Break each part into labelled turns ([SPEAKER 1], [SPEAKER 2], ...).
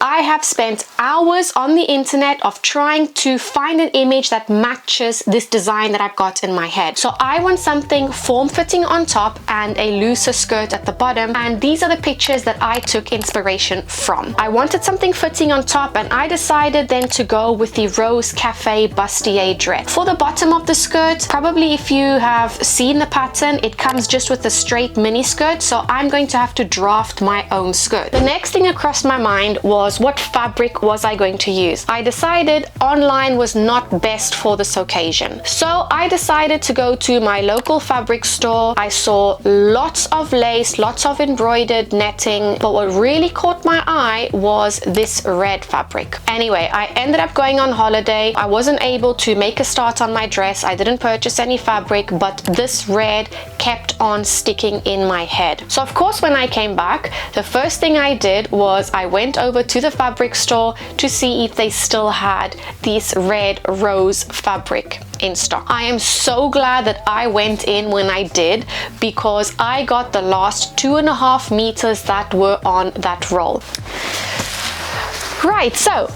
[SPEAKER 1] I have spent hours on the internet of trying to find an image that matches this design that I've got in my head. So I want something form-fitting on top and a looser skirt at the bottom, and these are the pictures that I took inspiration from. I wanted something fitting on top, and I decided then to go with the Rose Café Bustier dress. For the bottom of the skirt, probably if you have seen the pattern, it comes just with a straight mini skirt, so I'm going to have to draft my own skirt. The next thing that crossed my mind was what fabric was I going to use. I decided online was not best for this occasion, so I decided to go to my local fabric store. I saw lots of lace, lots of embroidered netting, but what really caught my eye was this red fabric. Anyway, I ended up going on holiday. I wasn't able to make a start on my dress. I didn't purchase any fabric, but this red kept on sticking in my head. So of course, when I came back, the first thing I did was I went over to the fabric store to see if they still had this red rose fabric in stock. I am so glad that I went in when I did, because I got the last 2.5 meters that were on that roll. Right, so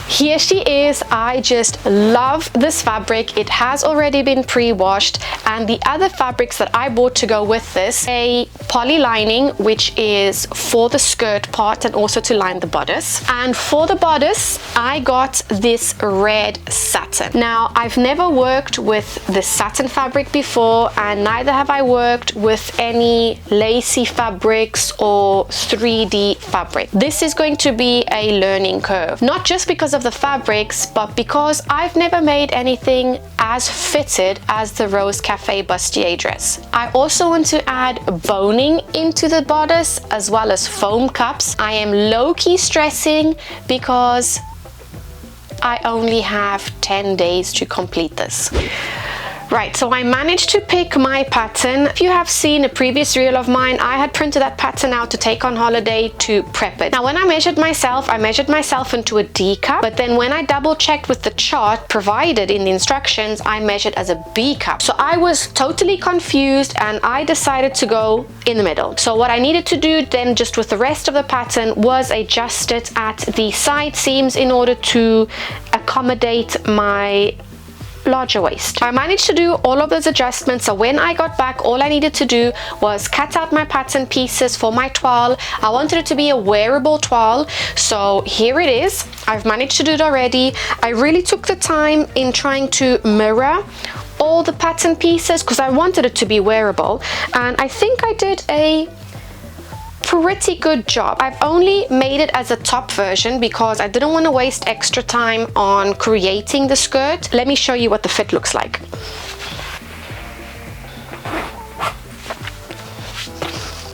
[SPEAKER 1] here she is. I just love this fabric. It has already been pre-washed, and the other fabrics that I bought to go with this, a poly lining, which is for the skirt part and also to line the bodice. And for the bodice, I got this red satin. Now, I've never worked with the satin fabric before, and neither have I worked with any lacy fabrics or 3D fabric. This is going to be a learning curve, not just because of the fabrics, but because I've never made anything as fitted as the Rose Café Bustier dress. I also want to add boning into the bodice as well as foam cups. I am low-key stressing because I only have 10 days to complete this. Right, so I managed to pick my pattern. If you have seen a previous reel of mine, I had printed that pattern out to take on holiday to prep it. Now, when I measured myself into a D cup, but then when I double checked with the chart provided in the instructions, I measured as a B cup. So I was totally confused, and I decided to go in the middle. So what I needed to do then, just with the rest of the pattern, was adjust it at the side seams in order to accommodate my larger waist. I managed to do all of those adjustments, so when I got back, all I needed to do was cut out my pattern pieces for my toile. I wanted it to be a wearable toile, so here it is. I've managed to do it already. I really took the time in trying to mirror all the pattern pieces because I wanted it to be wearable, and I think I did a pretty good job. I've only made it as a top version because I didn't want to waste extra time on creating the skirt. Let me show you what the fit looks like.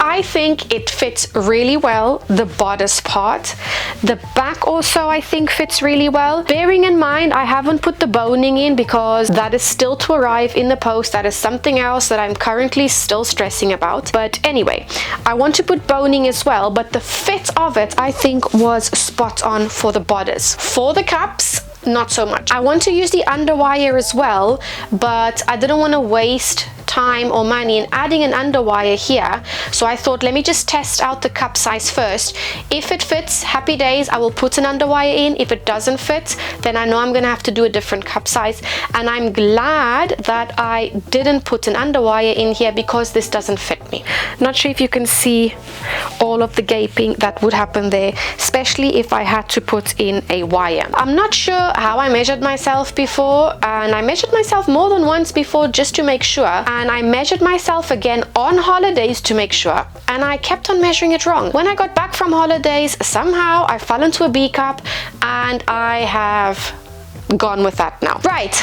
[SPEAKER 1] I think it fits really well, the bodice part. The back also I think fits really well. Bearing in mind, I haven't put the boning in because that is still to arrive in the post. That is something else that I'm currently still stressing about. But anyway, I want to put boning as well, but the fit of it I think was spot on for the bodice. For the cups, not so much. I want to use the underwire as well, but I didn't want to waste time or money in adding an underwire here, so I thought, let me just test out the cup size first. If it fits, happy days, I will put an underwire in. If it doesn't fit, then I know I'm gonna have to do a different cup size, and I'm glad that I didn't put an underwire in here because this doesn't fit me. Not sure if you can see all of the gaping that would happen there, especially if I had to put in a wire. I'm not sure how I measured myself before, and I measured myself more than once before just to make sure, and I measured myself again on holidays to make sure, and I kept on measuring it wrong. When I got back from holidays, somehow I fell into a B cup, and I have gone with that now. Right.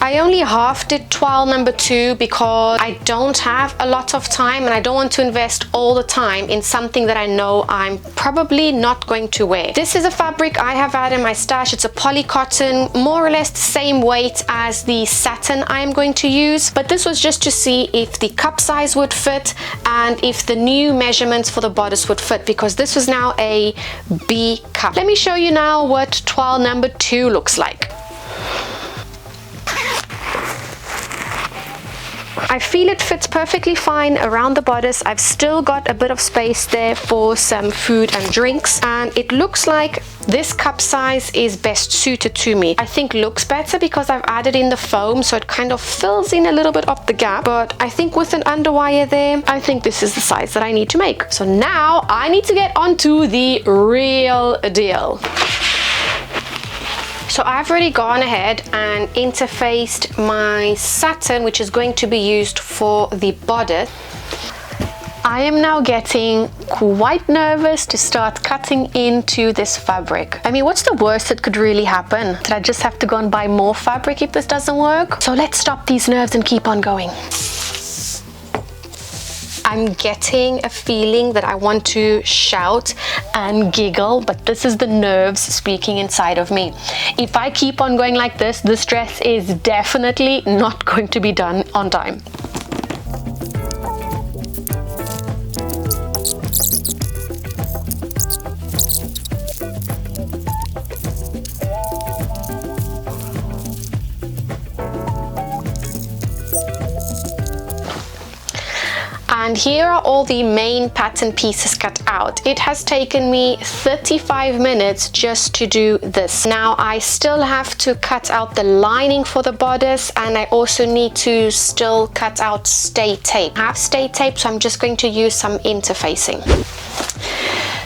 [SPEAKER 1] I only half did toile number 2 because I don't have a lot of time, and I don't want to invest all the time in something that I know I'm probably not going to wear. This is a fabric I have had in my stash. It's a poly cotton, more or less the same weight as the satin I'm going to use, but this was just to see if the cup size would fit and if the new measurements for the bodice would fit, because this was now a B cup. Let me show you now what toile number 2 looks like. I feel it fits perfectly fine around the bodice. I've still got a bit of space there for some food and drinks, and it looks like this cup size is best suited to me. I think looks better because I've added in the foam, so it kind of fills in a little bit of the gap, but I think with an underwire there, I think this is the size that I need to make. So now I need to get onto the real deal. So I've already gone ahead and interfaced my satin, which is going to be used for the bodice. I am now getting quite nervous to start cutting into this fabric. I mean, what's the worst that could really happen? Did I just have to go and buy more fabric if this doesn't work? So let's stop these nerves and keep on going. I'm getting a feeling that I want to shout and giggle, but this is the nerves speaking inside of me. If I keep on going like this dress is definitely not going to be done on time. And here are all the main pattern pieces cut out. It has taken me 35 minutes just to do this. Now I still have to cut out the lining for the bodice, and I also need to still cut out stay tape. I have stay tape, so I'm just going to use some interfacing.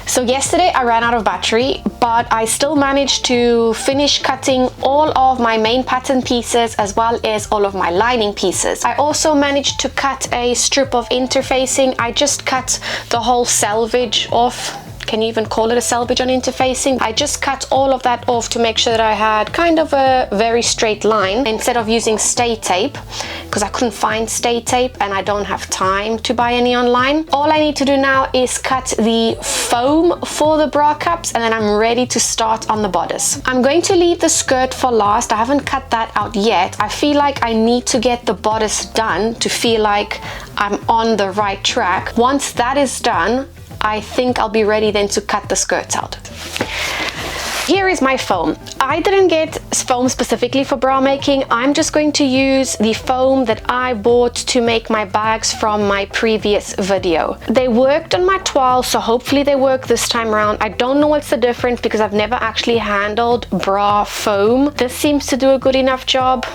[SPEAKER 1] So yesterday I ran out of battery, but I still managed to finish cutting all of my main pattern pieces as well as all of my lining pieces. I also managed to cut a strip of interfacing. I just cut the whole selvage off. Can you even call it a selvage on interfacing? I just cut all of that off to make sure that I had kind of a very straight line instead of using stay tape, because I couldn't find stay tape and I don't have time to buy any online. All I need to do now is cut the foam for the bra cups, and then I'm ready to start on the bodice. I'm going to leave the skirt for last. I haven't cut that out yet. I feel like I need to get the bodice done to feel like I'm on the right track. Once that is done, I think I'll be ready then to cut the skirts out. Here is my foam. I didn't get foam specifically for bra making. I'm just going to use the foam that I bought to make my bags from my previous video. They worked on my toile, so hopefully they work this time around. I don't know what's the difference because I've never actually handled bra foam. This seems to do a good enough job.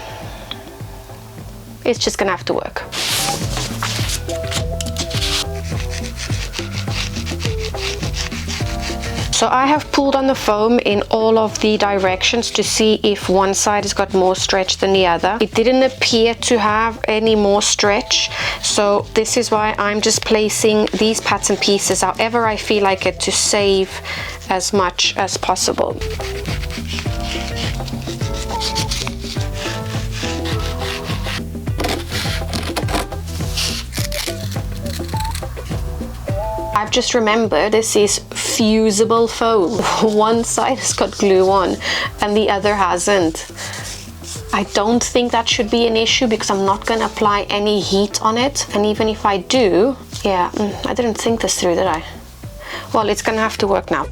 [SPEAKER 1] It's just gonna have to work. So I have pulled on the foam in all of the directions to see if one side has got more stretch than the other. It didn't appear to have any more stretch, so this is why I'm just placing these pattern pieces however I feel like it to save as much as possible. I've just remembered this is fusible foam. One side has got glue on and the other hasn't. I don't think that should be an issue because I'm not going to apply any heat on it, and even if I do, yeah, I didn't think this through, did I? Well, it's going to have to work now.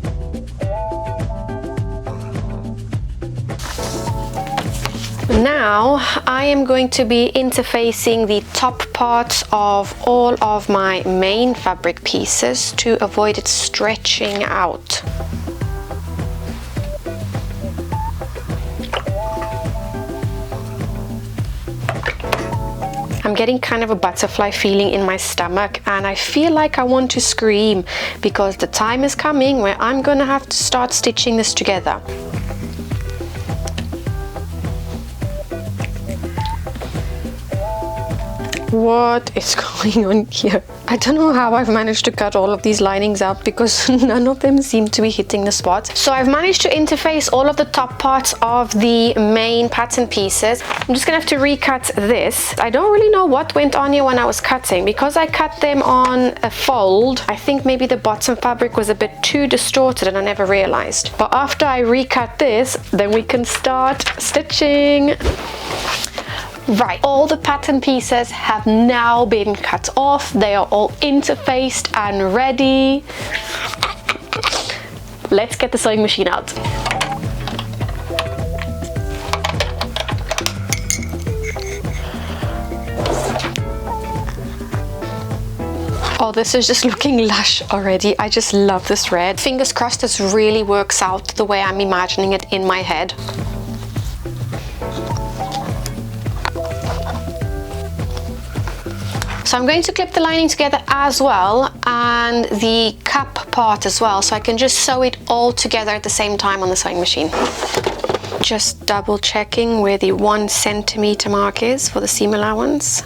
[SPEAKER 1] Now I am going to be interfacing the top parts of all of my main fabric pieces to avoid it stretching out. I'm getting kind of a butterfly feeling in my stomach, and I feel like I want to scream because the time is coming where I'm gonna have to start stitching this together. What is going on here? I don't know how I've managed to cut all of these linings out because none of them seem to be hitting the spot. So I've managed to interface all of the top parts of the main pattern pieces. I'm just gonna have to recut this. I don't really know what went on here when I was cutting because I cut them on a fold. I think maybe the bottom fabric was a bit too distorted and I never realized. But after I recut this, then we can start stitching. Right, all the pattern pieces have now been cut off. They are all interfaced and ready. Let's get the sewing machine out. Oh, this is just looking lush already. I just love this red. Fingers crossed this really works out the way I'm imagining it in my head. So I'm going to clip the lining together as well, and the cup part as well, so I can just sew it all together at the same time on the sewing machine. Just double checking where the 1 centimeter mark is for the seam allowance.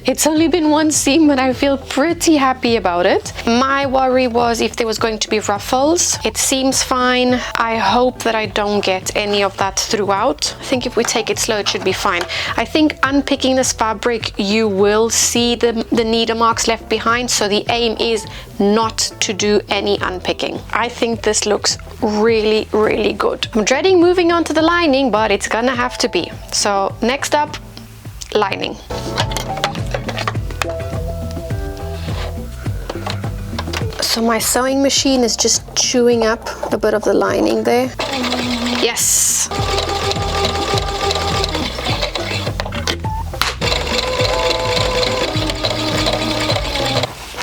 [SPEAKER 1] It's only been 1 seam, but I feel pretty happy about it. My worry was if there was going to be ruffles. It seems fine. I hope that I don't get any of that throughout. I think if we take it slow, it should be fine. I think unpicking this fabric, you will see the needle marks left behind, so the aim is not to do any unpicking. I think this looks really, really good. I'm dreading moving on to the lining, but it's gonna have to be. So next up, lining. So my sewing machine is just chewing up a bit of the lining there. Yes.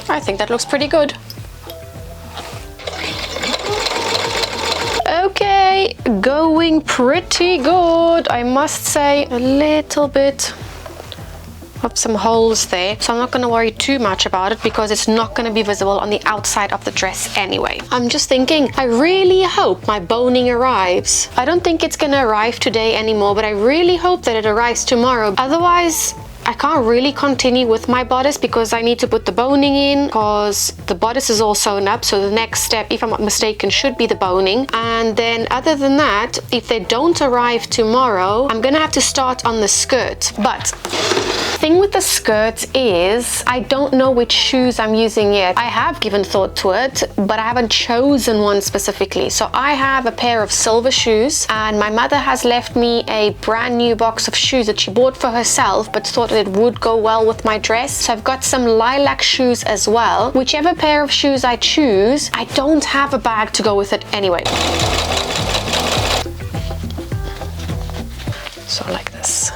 [SPEAKER 1] I think that looks pretty good. Okay, going pretty good, I must say. A little bit of some holes there, so I'm not going to worry too much about it because it's not going to be visible on the outside of the dress anyway. I'm just thinking, I really hope my boning arrives. I don't think it's going to arrive today anymore, but I really hope that it arrives tomorrow. Otherwise, I can't really continue with my bodice because I need to put the boning in, because the bodice is all sewn up. So the next step, if I'm not mistaken, should be the boning. And then other than that, if they don't arrive tomorrow, I'm gonna have to start on the skirt. But thing with the skirt is I don't know which shoes I'm using yet. I have given thought to it, but I haven't chosen one specifically. So I have a pair of silver shoes, and my mother has left me a brand new box of shoes that she bought for herself but thought it would go well with my dress. So I've got some lilac shoes as well. Whichever pair of shoes I choose, I don't have a bag to go with it anyway. So like this.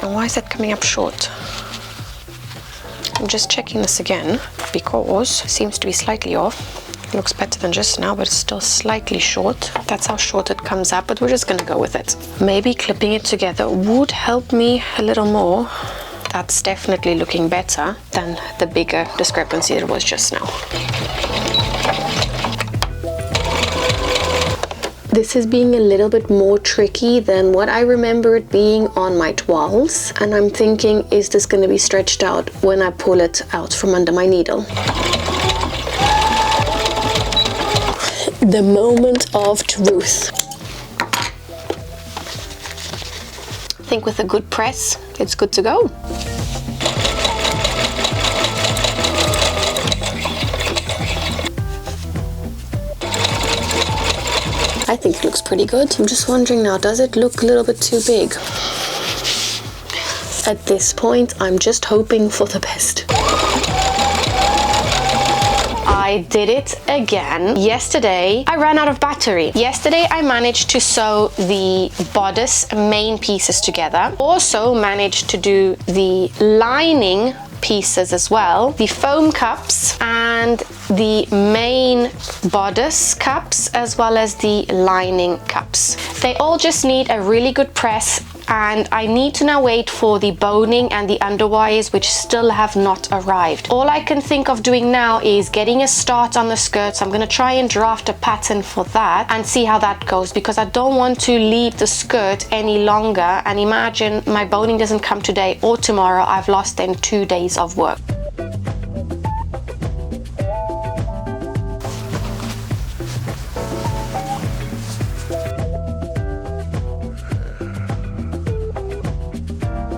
[SPEAKER 1] And why is that coming up short? I'm just checking this again because it seems to be slightly off. It looks better than just now, but it's still slightly short. That's how short it comes up, but we're just gonna go with it. Maybe clipping it together would help me a little more. That's definitely looking better than the bigger discrepancy that it was just now. This is being a little bit more tricky than what I remember it being on my toiles, and I'm thinking, is this going to be stretched out when I pull it out from under my needle? The moment of truth. I think with a good press, it's good to go. I think it looks pretty good. I'm just wondering now, does it look a little bit too big? At this point, I'm just hoping for the best. I did it again. Yesterday, I ran out of battery. Yesterday, I managed to sew the bodice main pieces together. Also managed to do the lining pieces as well, the foam cups and the main bodice cups, as well as the lining cups. They all just need a really good press, and I need to now wait for the boning and the underwires, which still have not arrived. All I can think of doing now is getting a start on the skirt. So I'm going to try and draft a pattern for that and see how that goes, because I don't want to leave the skirt any longer and imagine my boning doesn't come today or tomorrow. I've lost then 2 days of work.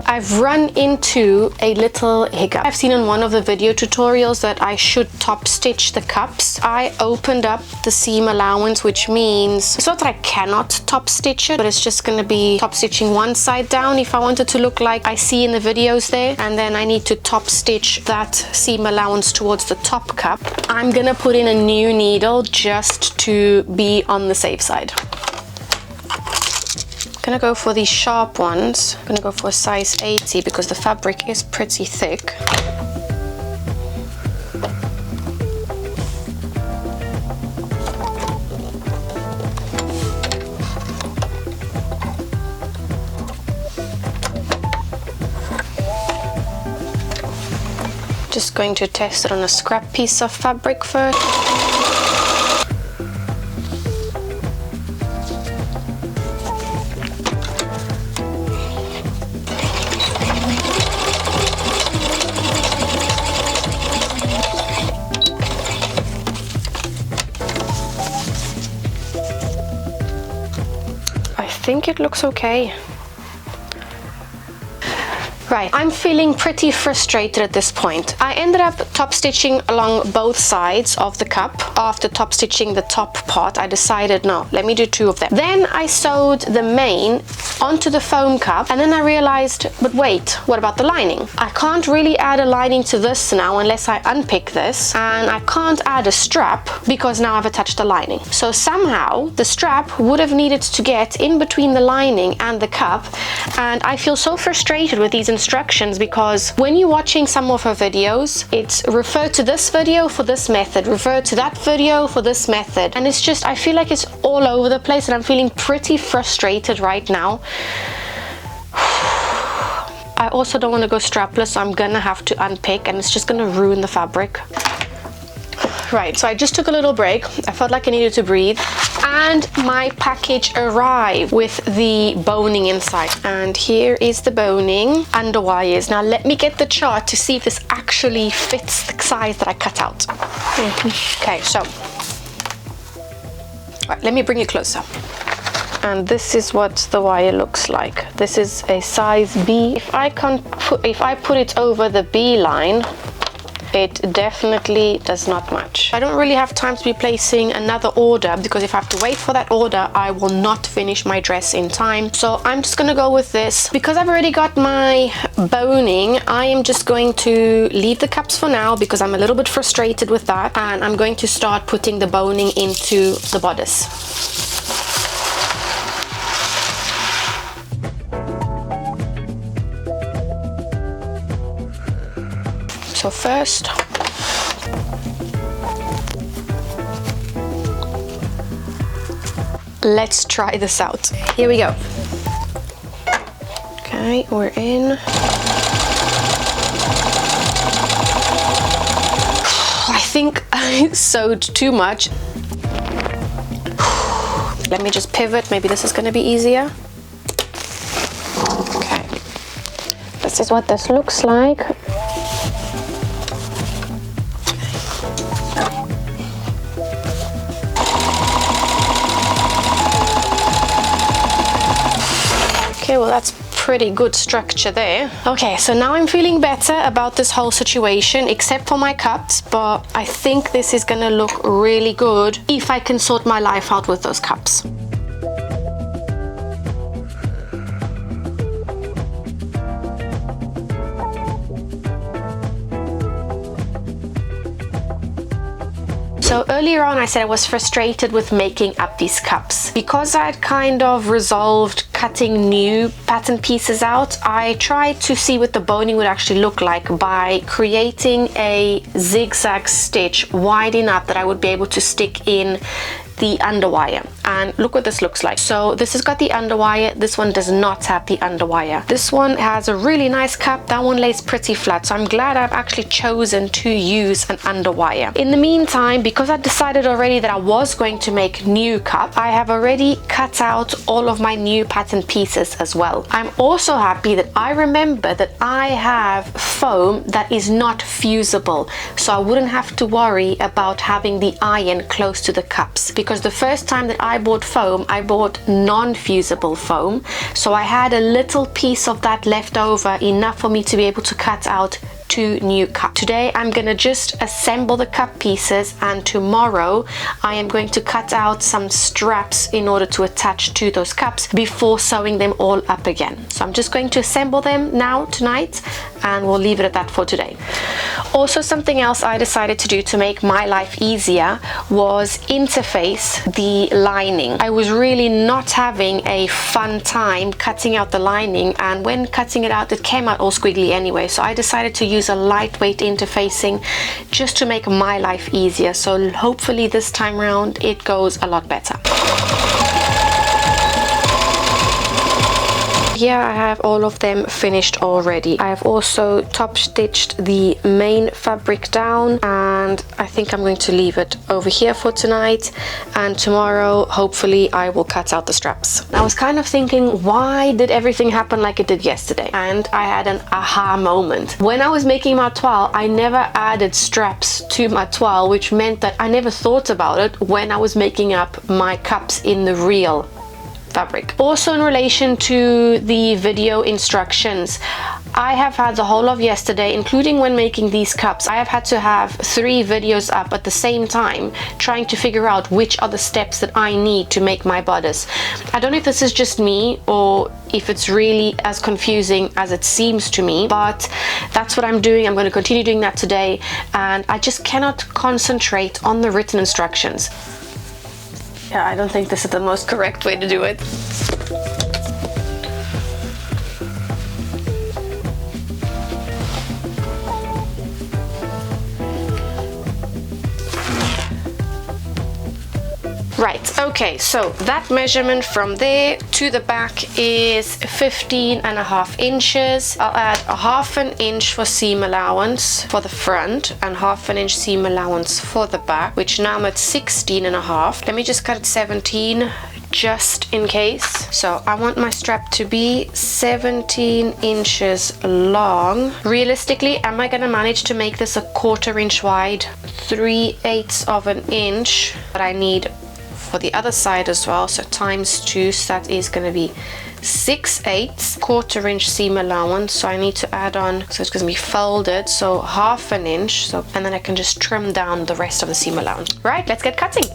[SPEAKER 1] I've run into a little hiccup. I've seen in one of the video tutorials that I should top stitch the cups. I opened up the seam allowance, which means it's not that I cannot top stitch it, but it's just going to be top stitching one side down if I want it to look like I see in the videos there, and then I need to top stitch that seam allowance towards the top cup. I'm gonna put in a new needle just to be on the safe side. gonna go for these sharp ones. I'm gonna go for a size 80 because the fabric is pretty thick. Just going to test it on a scrap piece of fabric first. I think it looks okay. Right, I'm feeling pretty frustrated at this point. I ended up top stitching along both sides of the cup. After top stitching the top part, I decided, no, let me do 2 of them. Then I sewed the main onto the foam cup, and then I realized, but wait, what about the lining? I can't really add a lining to this now unless I unpick this, and I can't add a strap because now I've attached the lining. So somehow the strap would have needed to get in between the lining and the cup, and I feel so frustrated with these instructions because when you're watching some of her videos, it's refer to this video for this method, refer to that video for this method, and it's just, I feel like it's all over the place, and I'm feeling pretty frustrated right now. I also don't want to go strapless, so I'm gonna have to unpick, and it's just gonna ruin the fabric. Right, so I just took a little break. I felt like I needed to breathe, and my package arrived with the boning inside. And here is the boning underwires. Now let me get the chart to see if this actually fits the size that I cut out. Okay, so right, let me bring you closer. And this is what the wire looks like. This is a size B. If I put it over the B line, it definitely does not match. I don't really have time to be placing another order because if I have to wait for that order, I will not finish my dress in time. So I'm just gonna go with this. Because I've already got my boning, I am just going to leave the cups for now because I'm a little bit frustrated with that, and I'm going to start putting the boning into the bodice. So first, let's try this out. Here we go. Okay, we're in. I think I sewed too much. Let me just pivot. Maybe this is going to be easier. Okay. This is what this looks like. Okay, well that's pretty good structure there. Okay, so now I'm feeling better about this whole situation, except for my cups, but I think this is gonna look really good if I can sort my life out with those cups. So earlier on I said I was frustrated with making up these cups. Because I'd kind of resolved cutting new pattern pieces out, I tried to see what the boning would actually look like by creating a zigzag stitch wide enough that I would be able to stick in the underwire. And look what this looks like. So this has got the underwire, this one does not have the underwire. This one has a really nice cup, that one lays pretty flat, so I'm glad I've actually chosen to use an underwire. In the meantime, because I decided already that I was going to make new cup, I have already cut out all of my new pattern pieces as well. I'm also happy that I remember that I have foam that is not fusible, so I wouldn't have to worry about having the iron close to the cups, because the first time that I bought foam, I bought non-fusible foam, so I had a little piece of that left over, enough for me to be able to cut out 2 new cups. Today I'm gonna just assemble the cup pieces, and tomorrow I am going to cut out some straps in order to attach to those cups before sewing them all up again. So I'm just going to assemble them now tonight, and we'll leave it at that for today. Also, something else I decided to do to make my life easier was interface the lining. I was really not having a fun time cutting out the lining, and when cutting it out, it came out all squiggly anyway. So I decided to use a lightweight interfacing just to make my life easier. So hopefully this time around it goes a lot better. Here I have all of them finished already. I have also top stitched the main fabric down, and I think I'm going to leave it over here for tonight, and tomorrow hopefully I will cut out the straps. I was kind of thinking, why did everything happen like it did yesterday? And I had an aha moment. When I was making my toile, I never added straps to my toile, which meant that I never thought about it when I was making up my cups in the real fabric. Also, in relation to the video instructions, I have had the whole of yesterday, including when making these cups, I have had to have 3 videos up at the same time trying to figure out which are the steps that I need to make my bodice. I don't know if this is just me or if it's really as confusing as it seems to me, but that's what I'm doing. I'm going to continue doing that today, and I just cannot concentrate on the written instructions. Yeah, I don't think this is the most correct way to do it. Right, okay, so that measurement from there to the back is 15.5 inches. I'll add a 1/2 inch for seam allowance for the front and 1/2 inch seam allowance for the back, which now I'm at 16.5. Let me just cut it 17 just in case. So I want my strap to be 17 inches long. Realistically, am I gonna manage to make this a 1/4 inch wide, 3/8 of an inch? But I need for the other side as well, so times 2, so that is going to be 6/8, 1/4 inch seam allowance. So I need to add on, so it's going to be folded, so 1/2 inch, so, and then I can just trim down the rest of the seam allowance. Right, let's get cutting.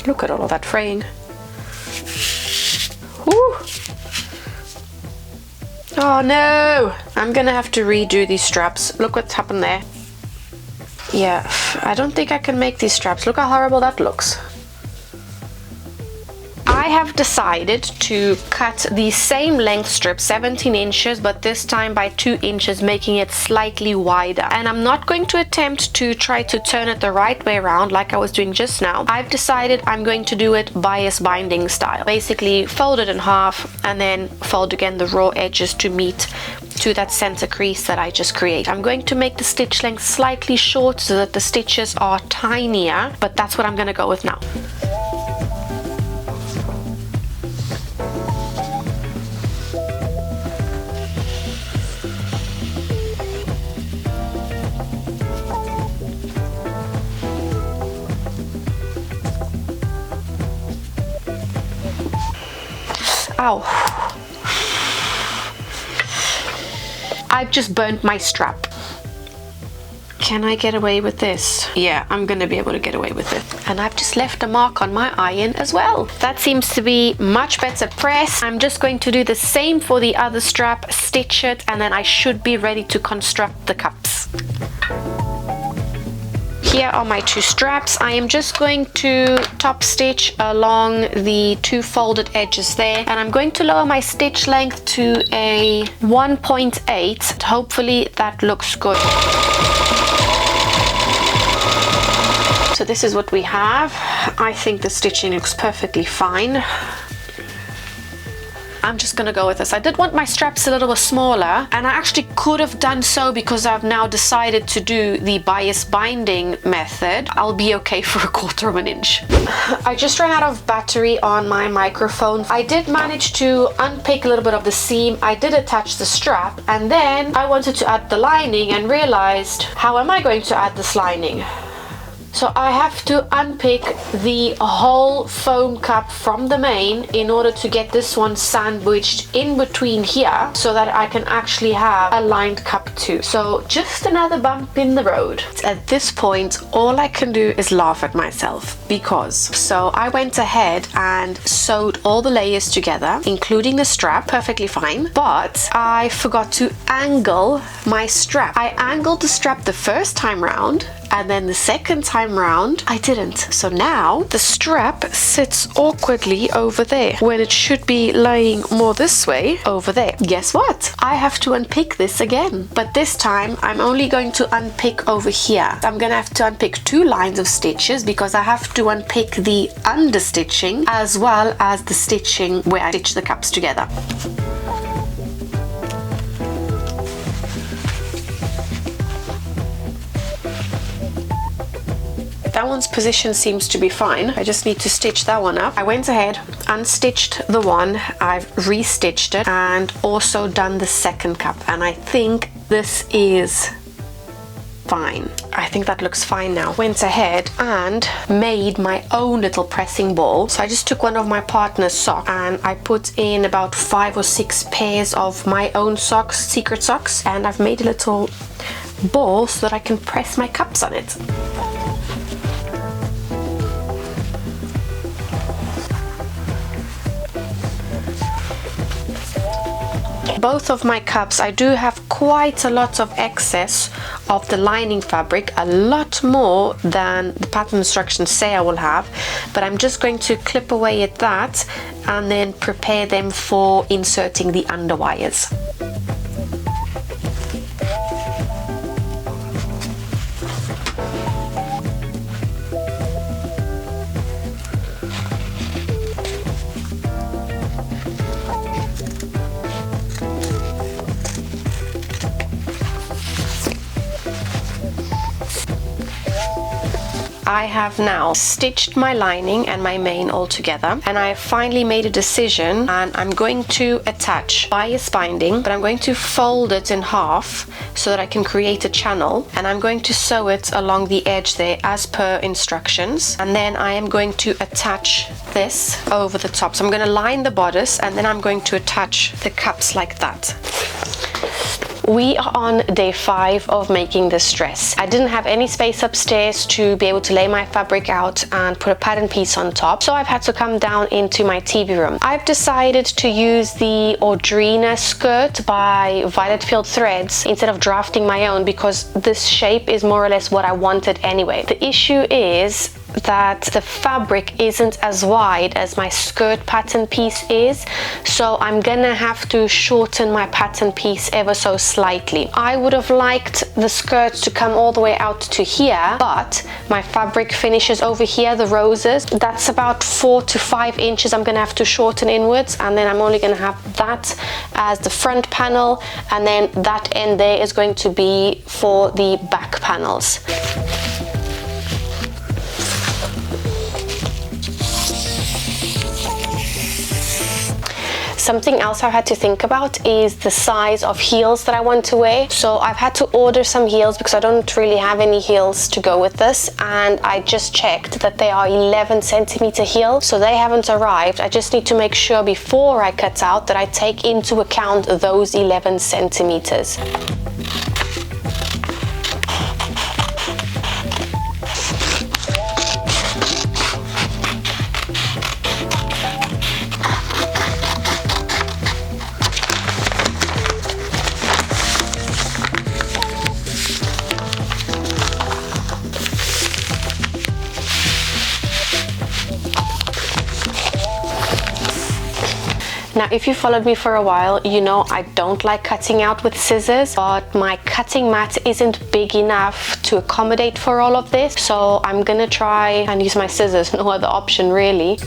[SPEAKER 1] Look at all of that fraying. Woo. Oh no! I'm gonna have to redo these straps. Look what's happened there. Yeah, I don't think I can make these straps. Look how horrible that looks. I have decided to cut the same length strip, 17 inches, but this time by 2 inches, making it slightly wider. And I'm not going to attempt to try to turn it the right way around like I was doing just now. I've decided I'm going to do it bias binding style. Basically fold it in half and then fold again the raw edges to meet to that center crease that I just created. I'm going to make the stitch length slightly short so that the stitches are tinier, but that's what I'm going to go with now. Ow. I've just burnt my strap. Can I get away with this? Yeah, I'm gonna be able to get away with it. And I've just left a mark on my iron as well. That seems to be much better press. I'm just going to do the same for the other strap, stitch it, and then I should be ready to construct the cups. Here are my 2 straps. I am just going to top stitch along the 2 folded edges there, and I'm going to lower my stitch length to a 1.8. Hopefully that looks good. So this is what we have. I think the stitching looks perfectly fine. I'm just gonna go with this. I did want my straps a little bit smaller, and I actually could have done so because I've now decided to do the bias binding method. I'll be okay for 1/4 of an inch. I just ran out of battery on my microphone. I did manage to unpick a little bit of the seam. I did attach the strap, and then I wanted to add the lining and realized, how am I going to add this lining? So I have to unpick the whole foam cup from the main in order to get this one sandwiched in between here so that I can actually have a lined cup too. So just another bump in the road. At this point, all I can do is laugh at myself because so I went ahead and sewed all the layers together, including the strap, perfectly fine, but I forgot to angle my strap. I angled the strap the first time round, and then the second time round I didn't. So now the strap sits awkwardly over there when it should be laying more this way over there. Guess what? I have to unpick this again, but this time I'm only going to unpick over here. I'm gonna have to unpick 2 lines of stitches because I have to unpick the under stitching as well as the stitching where I stitch the cups together. That one's position seems to be fine. I just need to stitch that one up. I went ahead, unstitched the one, I've restitched it, and also done the second cup, and I think this is fine. I think that looks fine now. Went ahead and made my own little pressing ball. So I just took one of my partner's socks and I put in about 5 or 6 pairs of my own socks, secret socks, and I've made a little ball so that I can press my cups on it. Both of my cups, I do have quite a lot of excess of the lining fabric, a lot more than the pattern instructions say I will have, but I'm just going to clip away at that and then prepare them for inserting the underwires. I have now stitched my lining and my main all together, and I have finally made a decision, and I'm going to attach bias binding, but I'm going to fold it in half so that I can create a channel, and I'm going to sew it along the edge there as per instructions, and then I am going to attach this over the top. So I'm going to line the bodice and then I'm going to attach the cups like that. We are on day 5 of making this dress. I didn't have any space upstairs to be able to lay my fabric out and put a pattern piece on top, so I've had to come down into my TV room. I've decided to use the Audrina skirt by Violet Field Threads instead of drafting my own because this shape is more or less what I wanted anyway. The issue is that the fabric isn't as wide as my skirt pattern piece is, so I'm gonna have to shorten my pattern piece ever so slightly. I would have liked the skirt to come all the way out to here, but my fabric finishes over here, the roses. That's about 4 to 5 inches I'm gonna have to shorten inwards, and then I'm only gonna have that as the front panel, and then that end there is going to be for the back panels. Something else I've had to think about is the size of heels that I want to wear. So I've had to order some heels because I don't really have any heels to go with this, and I just checked that they are 11 centimeter heels, so they haven't arrived. I just need to make sure before I cut out that I take into account those 11 centimeters. Now, if you followed me for a while, you know I don't like cutting out with scissors, but my cutting mat isn't big enough to accommodate for all of this, so I'm gonna try and use my scissors, no other option really.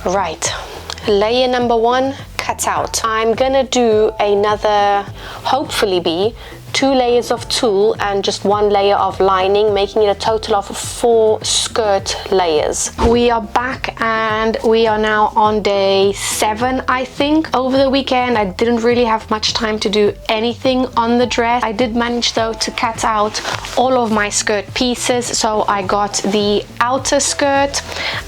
[SPEAKER 1] Right, layer number 1 cut out. I'm gonna do another, hopefully be 2 layers of tulle and just 1 layer of lining, making it a total of 4 skirt layers. We are back and we are now on day 7, I think. Over the weekend, I didn't really have much time to do anything on the dress. I did manage though to cut out all of my skirt pieces. So I got the outer skirt,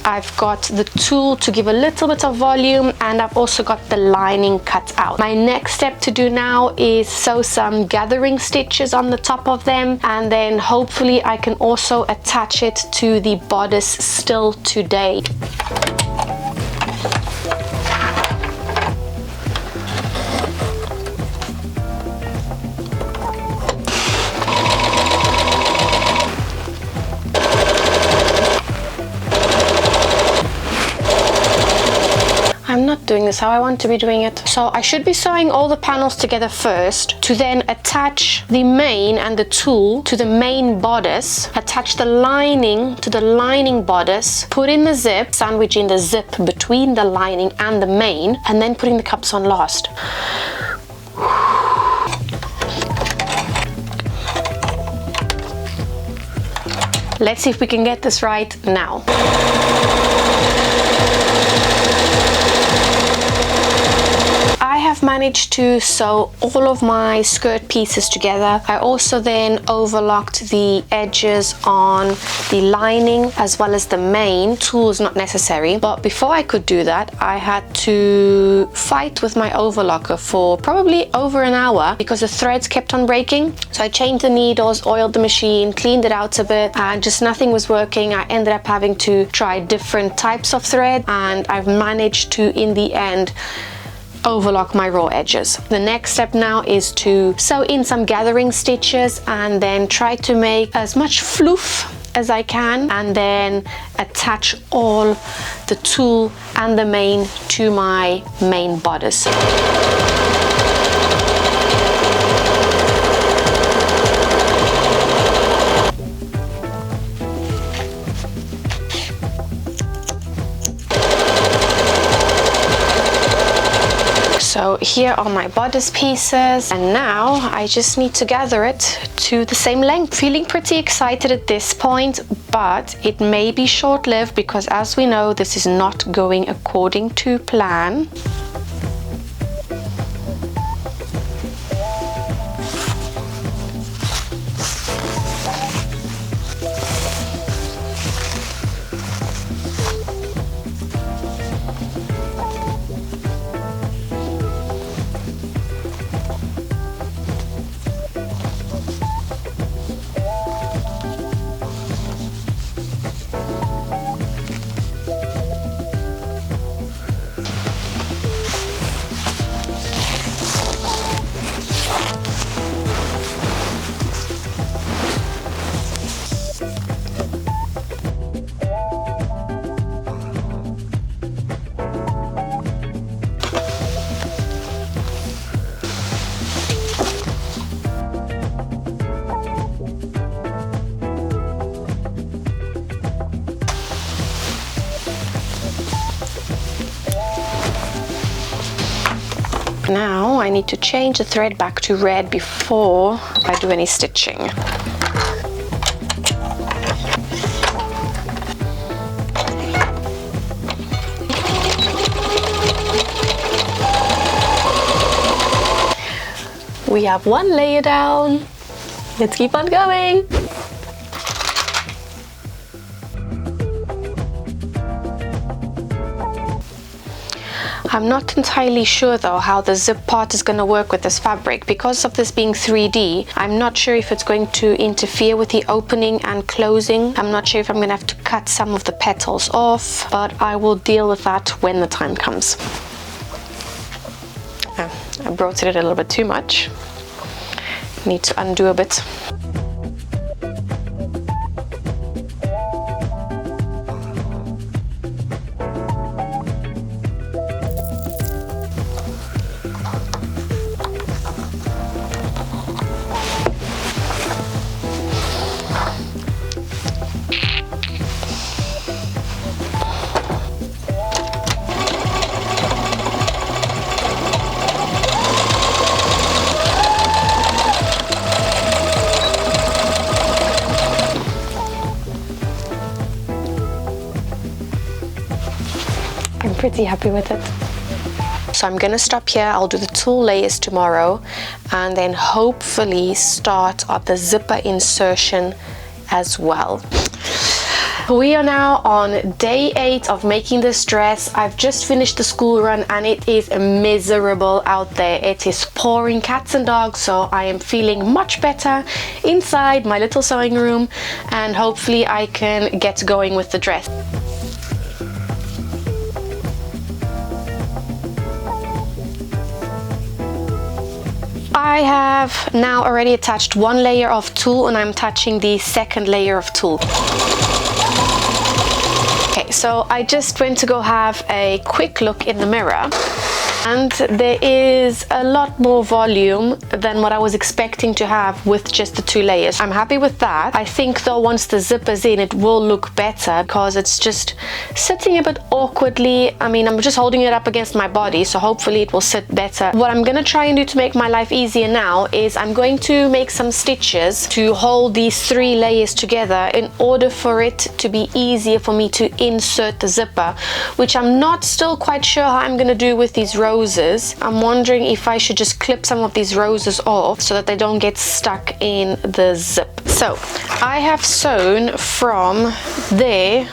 [SPEAKER 1] I've got the tulle to give a little bit of volume, and I've also got the lining cut out. My next step to do now is sew some gathering stitches on the top of them, and then hopefully I can also attach it to the bodice still today. I'm not doing this how I want to be doing it. So I should be sewing all the panels together first to then attach the main and the tulle to the main bodice, attach the lining to the lining bodice, put in the zip, sandwiching the zip between the lining and the main, and then putting the cups on last. Let's see if we can get this right now. I have managed to sew all of my skirt pieces together. I also then overlocked the edges on the lining as well as the main. Tulle is not necessary, but before I could do that, I had to fight with my overlocker for probably over an hour because the threads kept on breaking. So I changed the needles, oiled the machine, cleaned it out a bit, and just nothing was working. I ended up having to try different types of thread, and I've managed to, in the end, overlock my raw edges. The next step now is to sew in some gathering stitches and then try to make as much fluff as I can, and then attach all the tulle and the main to my main bodice. So here are my bodice pieces, and now I just need to gather it to the same length. Feeling pretty excited at this point, but it may be short-lived because, as we know, this is not going according to plan. Now I need to change the thread back to red before I do any stitching. We have one layer down. Let's keep on going. I'm not entirely sure though how the zip part is going to work with this fabric. Because of this being 3D, I'm not sure if it's going to interfere with the opening and closing. I'm not sure if I'm going to have to cut some of the petals off, but I will deal with that when the time comes. Oh, I brought it a little bit too much. Need to undo a bit. I'm pretty happy with it. So I'm gonna stop here. I'll do the tulle layers tomorrow and then hopefully start on the zipper insertion as well. We are now on day 8 of making this dress. I've just finished the school run and it is miserable out there. It is pouring cats and dogs, so I am feeling much better inside my little sewing room and hopefully I can get going with the dress. I have now already attached one layer of tulle and I'm attaching the second layer of tulle. Okay, so I just went to go have a quick look in the mirror and there is a lot more volume than what I was expecting to have with just the 2 layers. I'm happy with that. I think though once the zipper's in it will look better because it's just sitting a bit awkwardly. I mean, I'm just holding it up against my body, so hopefully it will sit better. What I'm gonna try and do to make my life easier now is I'm going to make some stitches to hold these 3 layers together in order for it to be easier for me to insert the zipper, which I'm not still quite sure how I'm gonna do with these roses. I'm wondering if I should just clip some of these roses off so that they don't get stuck in the zip. So I have sewn from there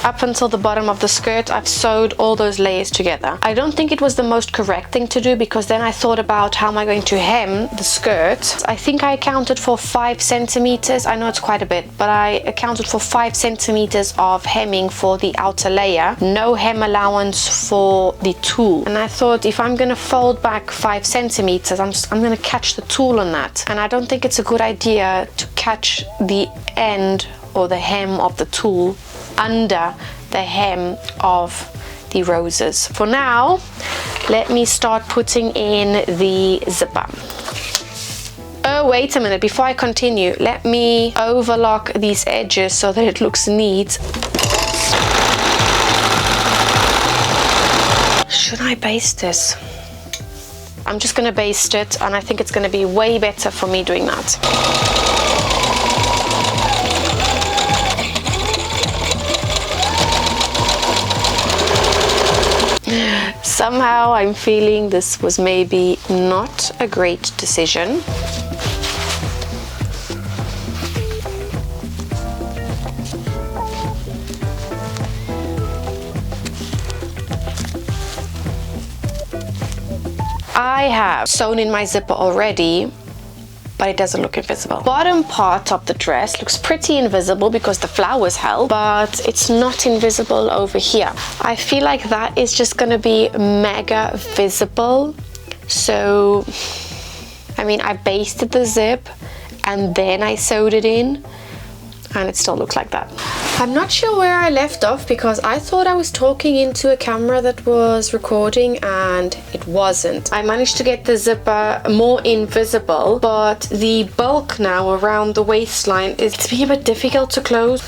[SPEAKER 1] up until the bottom of the skirt. I've sewed all those layers together. I don't think it was the most correct thing to do because then I thought about how am I going to hem the skirt. I think I accounted for 5 centimeters. I know it's quite a bit, but I accounted for 5 centimeters of hemming for the outer layer. No hem allowance for the tulle. And I thought if I'm gonna fold back 5 centimeters, I'm gonna catch the tulle on that. And I don't think it's a good idea to catch the end or the hem of the tulle under the hem of the roses. For now, let me start putting in the zipper. Oh, wait a minute, before I continue, let me overlock these edges so that it looks neat. Should I baste this? I'm just gonna baste it and I think it's gonna be way better for me doing that. Somehow I'm feeling this was maybe not a great decision. I have sewn in my zipper already, but it doesn't look invisible. Bottom part of the dress looks pretty invisible because the flowers help, but it's not invisible over here. I feel like that is just gonna be mega visible. So, I mean, I basted the zip and then I sewed it in and it still looks like that. I'm not sure where I left off because I thought I was talking into a camera that was recording and it wasn't. I managed to get the zipper more invisible, but the bulk now around the waistline is being a bit difficult to close.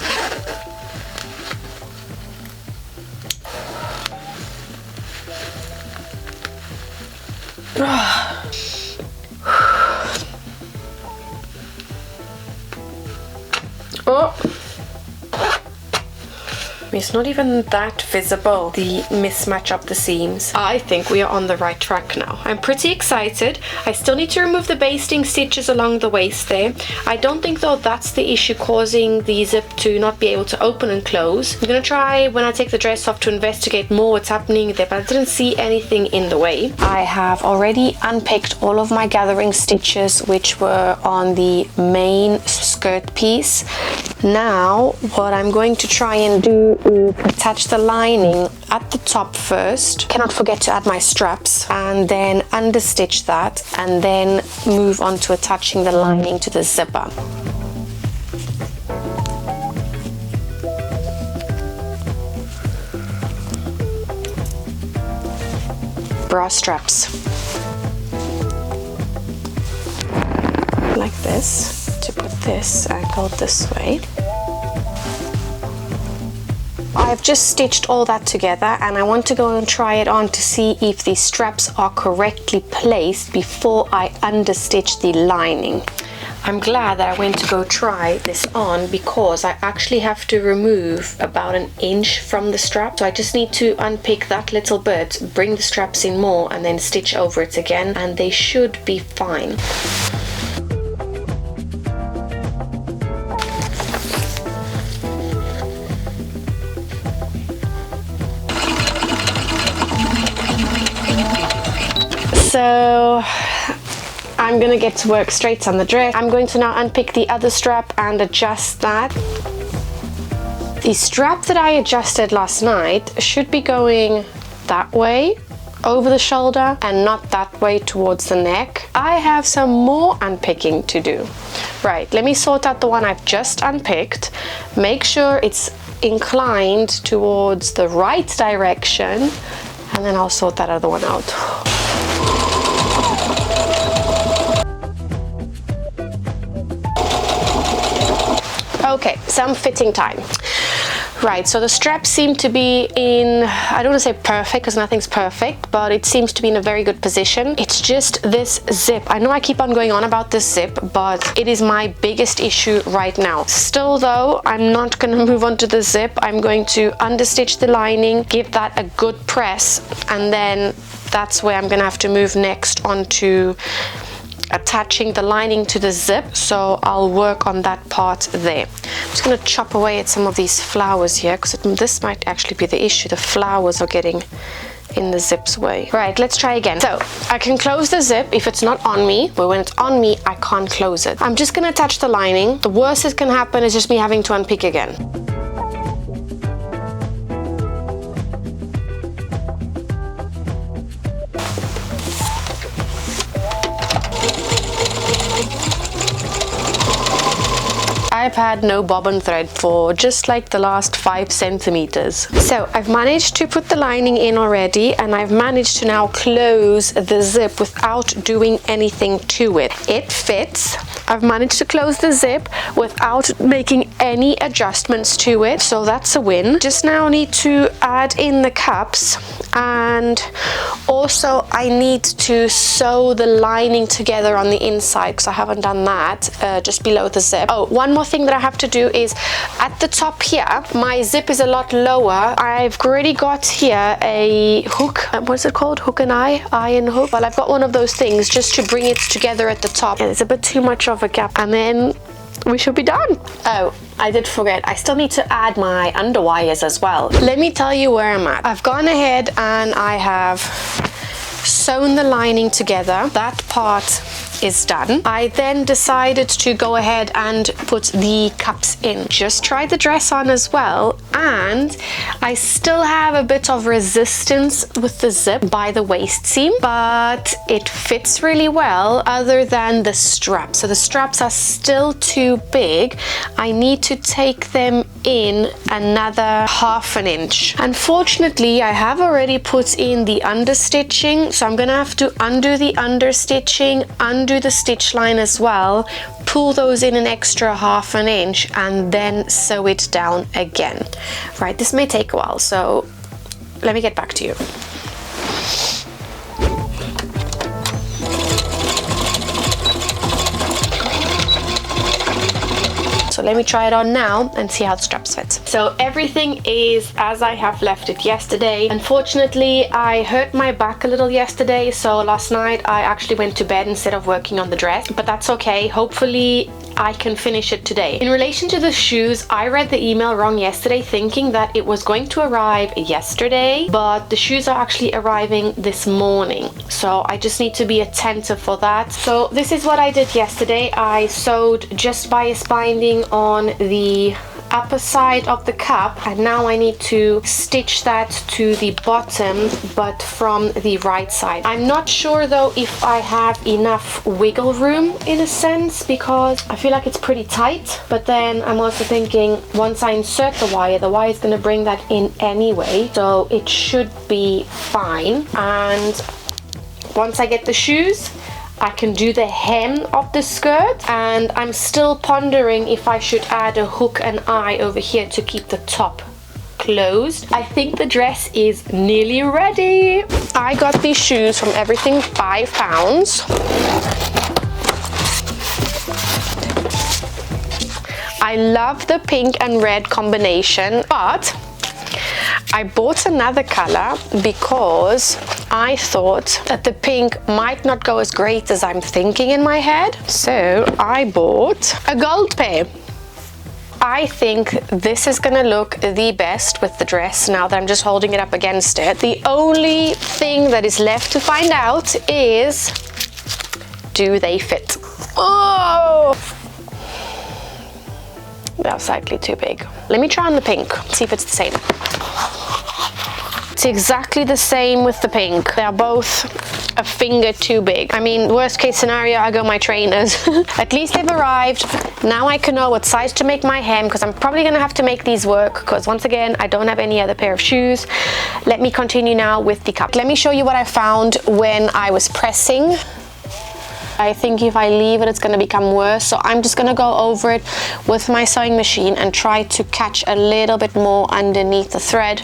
[SPEAKER 1] Oh. It's not even that visible, the mismatch up the seams. I think we are on the right track now. I'm pretty excited. I still need to remove the basting stitches along the waist there. I don't think though that's the issue causing the zip to not be able to open and close. I'm gonna try when I take the dress off to investigate more what's happening there, but I didn't see anything in the way. I have already unpicked all of my gathering stitches which were on the main skirt piece. Now what I'm going to try and do is attach the lining at the top first. Cannot forget to add my straps, and then understitch that, and then move on to attaching the lining to the zipper. Bra straps like this to put this angled this way. I've just stitched all that together, and I want to go and try it on to see if the straps are correctly placed before I understitch the lining. I'm glad that I went to go try this on, because I actually have to remove about an inch from the strap. So I just need to unpick that little bit, bring the straps in more, and then stitch over it again, and they should be fine. So I'm gonna get to work straight on the dress. I'm going to now unpick the other strap and adjust that. The strap that I adjusted last night should be going that way over the shoulder and not that way towards the neck. I have some more unpicking to do. Right, let me sort out the one I've just unpicked. Make sure it's inclined towards the right direction, and then I'll sort that other one out. Okay, some fitting time. Right, so the straps seem to be in, I don't want to say perfect because nothing's perfect, but it seems to be in a very good position. It's just this zip. I know I keep on going on about this zip, but it is my biggest issue right now. Still though, I'm not going to move on to the zip. I'm going to understitch the lining, give that a good press, and then that's where I'm going to have to move next onto attaching the lining to the zip, so I'll work on that part there. I'm just going to chop away at some of these flowers here, because this might actually be the issue. The flowers are getting in the zip's way. Right, let's try again. So I can close the zip if it's not on me, but when it's on me I can't close it. I'm just going to attach the lining. The worst that can happen is just me having to unpick again. I've had no bobbin thread for just like the last 5 centimeters. So I've managed to put the lining in already, and I've managed to now close the zip without doing anything to it. It fits. I've managed to close the zip without making any adjustments to it, so that's a win. Just now need to add in the cups, and also I need to sew the lining together on the inside because I haven't done that, just below the zip. Oh, one more thing that I have to do is at the top here, my zip is a lot lower. I've already got here a hook, what's it called? Hook and iron hook. Well, I've got one of those things just to bring it together at the top. And it's a bit too much of a gap, and then we should be done. Oh, I did forget, I still need to add my underwires as well. Let me tell you where I'm at. I've gone ahead and I have sewn the lining together. That part is done. I then decided to go ahead and put the cups in. Just tried the dress on as well, and I still have a bit of resistance with the zip by the waist seam, but it fits really well other than the straps. So the straps are still too big. I need to take them in another 1/2 inch. Unfortunately, I have already put in the understitching, so I'm gonna have to undo the understitching, undo the stitch line as well, pull those in an extra 1/2 inch, and then sew it down again. Right, this may take a while, so let me get back to you. So So let me try it on now and see how the straps fit. So everything is as I have left it yesterday. Unfortunately, I hurt my back a little yesterday, so last night I actually went to bed instead of working on the dress, but that's okay. Hopefully I can finish it today. In relation to the shoes, I read the email wrong yesterday, thinking that it was going to arrive yesterday, but the shoes are actually arriving this morning. So I just need to be attentive for that. So this is what I did yesterday. I sewed just bias binding on the upper side of the cup, and now I need to stitch that to the bottom, but from the right side. I'm not sure though if I have enough wiggle room in a sense, because I feel like it's pretty tight, but then I'm also thinking once I insert the wire is going to bring that in anyway, so it should be fine. And once I get the shoes, I can do the hem of the skirt, and I'm still pondering if I should add a hook and eye over here to keep the top closed. I think the dress is nearly ready. I got these shoes from Everything £5. I love the pink and red combination, but I bought another color because I thought that the pink might not go as great as I'm thinking in my head. So I bought a gold pair. I think this is gonna look the best with the dress now that I'm just holding it up against it. The only thing that is left to find out is, do they fit? Oh! They're slightly too big. Let me try on the pink, see if it's the same. It's exactly the same with the pink. They're both a finger too big. I mean, worst case scenario, I go my trainers. At least they've arrived. Now I can know what size to make my hem, because I'm probably gonna have to make these work, because once again, I don't have any other pair of shoes. Let me continue now with the cup. Let me show you what I found when I was pressing. I think if I leave it, it's going to become worse. So I'm just going to go over it with my sewing machine and try to catch a little bit more underneath the thread.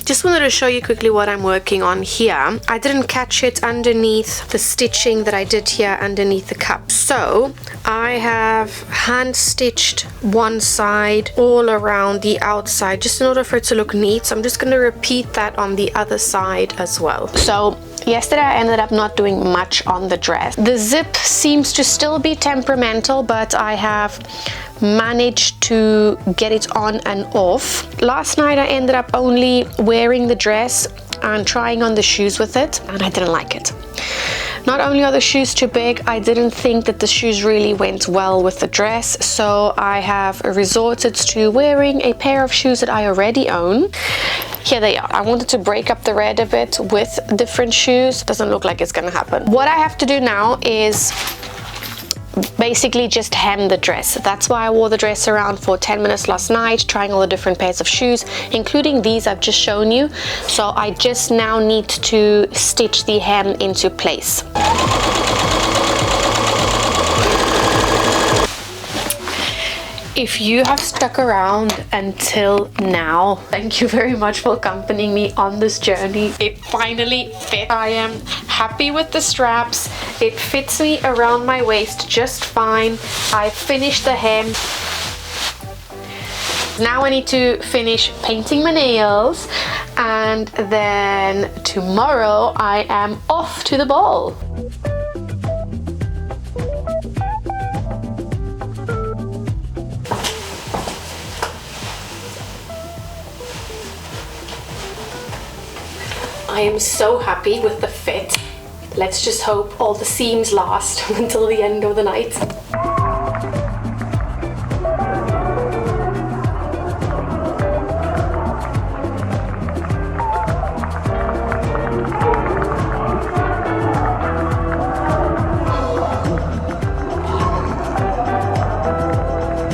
[SPEAKER 1] Just wanted to show you quickly what I'm working on here. I didn't catch it underneath the stitching that I did here underneath the cup. So I have hand stitched one side all around the outside just in order for it to look neat. So I'm just going to repeat that on the other side as well. So yesterday I ended up not doing much on the dress. The zip seems to still be temperamental, but I have managed to get it on and off. Last night I ended up only wearing the dress and trying on the shoes with it, and I didn't like it. Not only are the shoes too big, I didn't think that the shoes really went well with the dress, so I have resorted to wearing a pair of shoes that I already own. Here they are. I wanted to break up the red a bit with different shoes. Doesn't look like it's gonna happen. What I have to do now is basically just hem the dress. That's why I wore the dress around for 10 minutes last night, trying all the different pairs of shoes, including these I've just shown you. So I just now need to stitch the hem into place. If you have stuck around until now, thank you very much for accompanying me on this journey. It finally fit. I am happy with the straps. It fits me around my waist just fine. I finished the hem. Now I need to finish painting my nails, and then tomorrow I am off to the ball. I am so happy with the fit. Let's just hope all the seams last until the end of the night.